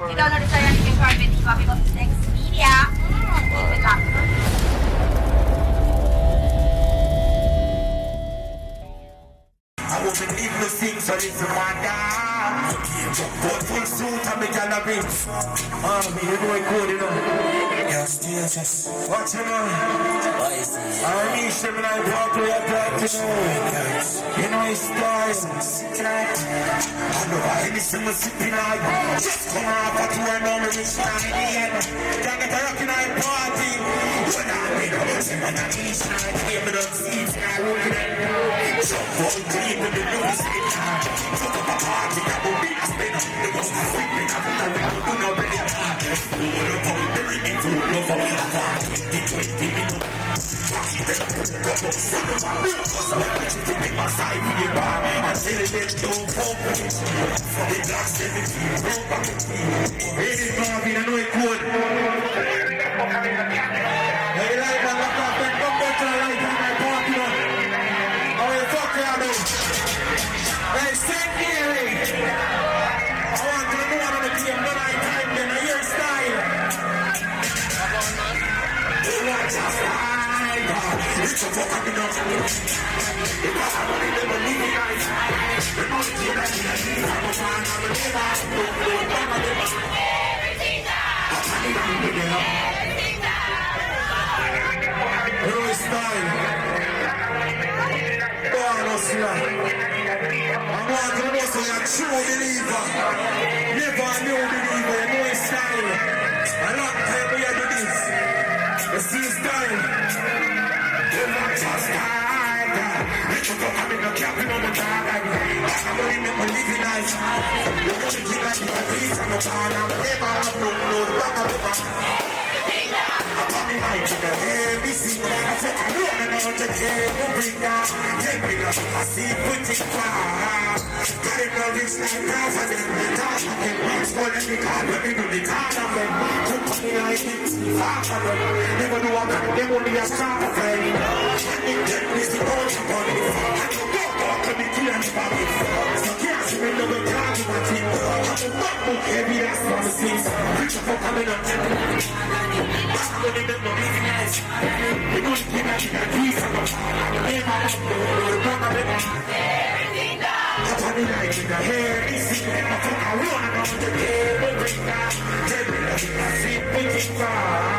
I-download sa yan yung private copy of next media. I won't believe no thing, so it's a madam. But full suit and me gallery. Me, you know it good, you know. Yes, yes. Watch him on. I need him like walk to your back, you know. You know his style. I know I listen to sipping out. Just come off at you and all the rich man in the end. Can't get a rockin' night party. When I'm in the house, I'm on the east side. Here me don't see it, I won't get it. So full deep in the news, it's hard. Fuck up a party, I will be a spinner. It was a sweeping, I will do no really hard. Full of all, very into love of the heart. 20 minutes. It's a fucking enough. If I want to live a living life, we're not going to live. I'm a fan of a liver. Everything down. Everything down. You know it's time. Go on, Oscar. I want to know so you're a true believer. Never a new believer. You know it's time. A lot of time we do this. You see it's time. Just died. Little fuck, I'm in the cabin on the dog. I'm gonna make my living nice. You're gonna keep like the peace. I'm a fan. I'm never have no back of the back. I'm coming out to the heavy sea. I said, I know I'm not the cable bringer. Take me up. I see putting fire. Got it now, this night, now for them. Talk to them. Spoil them, the car. Let me do the car of them. Come to me, I think. Far from them. Never do a man. Them only a start of them. In them is the only body. I don't go back to the key and the body. So can't see me no way down to my team. I'm a fuck book heavy, that's what it seems. Rich for coming up. I'm gonna make no living nice. We're gonna keep like the peace. I'm gonna everything down. Up on the night in the hair, it's in the fuck I run around the table. Bring down. Everything I see, putting fire.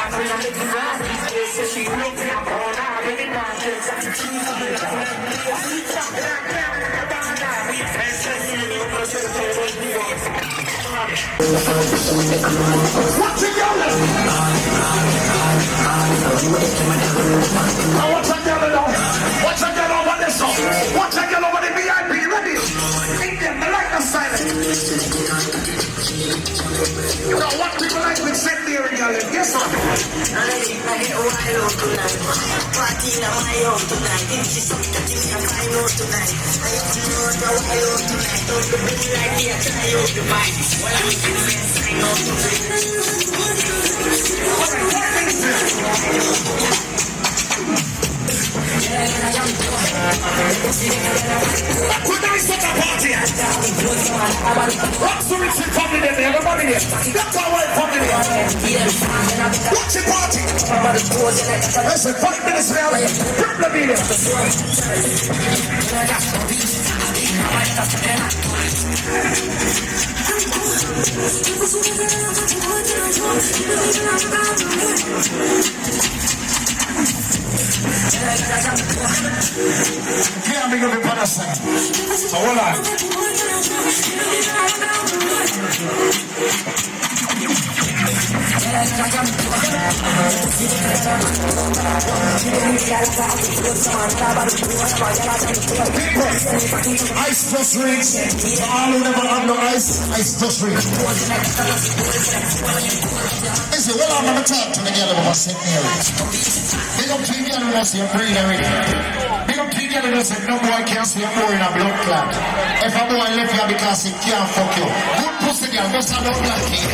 What's a girl now? What's a girl over this song? What's a girl over the VIP? Ready? Indian, the light of silence. You know what people like with set theory, girl? Guess what? I get wild out tonight. Party in my home tonight. If she's something that you can find out tonight. I have to know the wild out tonight. Don't be big like me, I try out the vibe. Well, I'm making friends, sign out Could I set a party? What's the rich family there? Everybody there. That's our white family there. What's the party? Listen, 5 minutes now. Grab the video. Yeah, I'm going to be part of that. So hold on. Ice just rings. For all who never have no ice just rings. Listen, well, I'm going to talk to the girl about St. Mary's. They don't treat you unless you're breathing already. They don't treat you unless no boy can't see a boy in a blood clot. If a boy left you because he can't fuck you, good pussy girl, just a blood clot kid.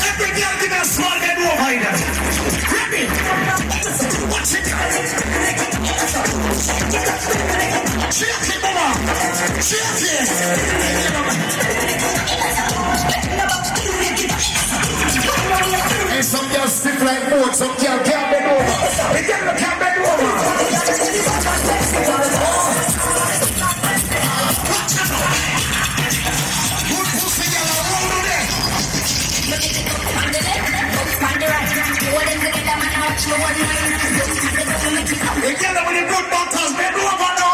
Every girl give me a small bed over here. Grab it. Watch it. Shake it, mama. Shake it. And some girls stiff like boats, some girls can't bend over. The girl can't bend over. Good pussy girl, roll to there. The girl with the good buttons, bend over now.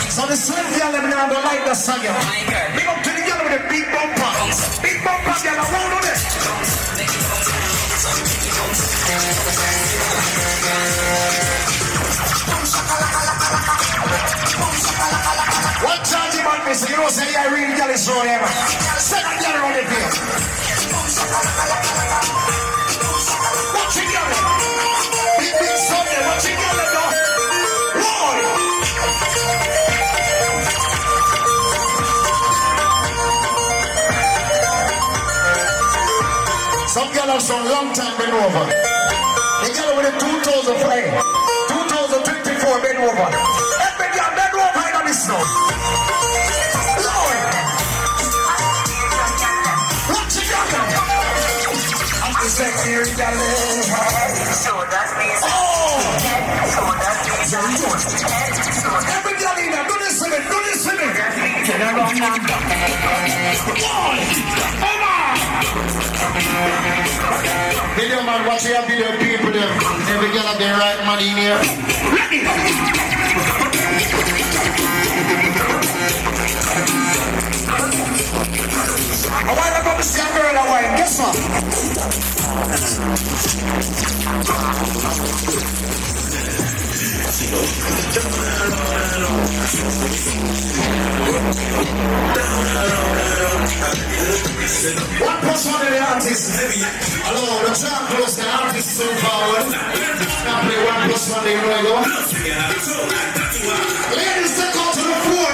So the slim girl let me know the light the sun. Big up to the girl with the big bumper. Big bumper girl, roll on it. One charge about me, so you don't say I really girl is wrong ever. Second girl around the field. Watch it girl. Big Sunday, watch it girl now. Roll. Some girl have some long time been over. The girl with the 2000 flame, 2024 been over. Every girl been over in this now. Lord. Watch it girl. I'm the secretary girl. Oh. Every girl in there, do this to me, do this to me. Video man, watch your video people them. Every girl have the right money in here. Ready? I want to go to see a girl away. Guess what? One plus one of the artists. Hello, the track close, the artist is so forward. Now play one plus one, you know I go. Ladies, take out to the floor.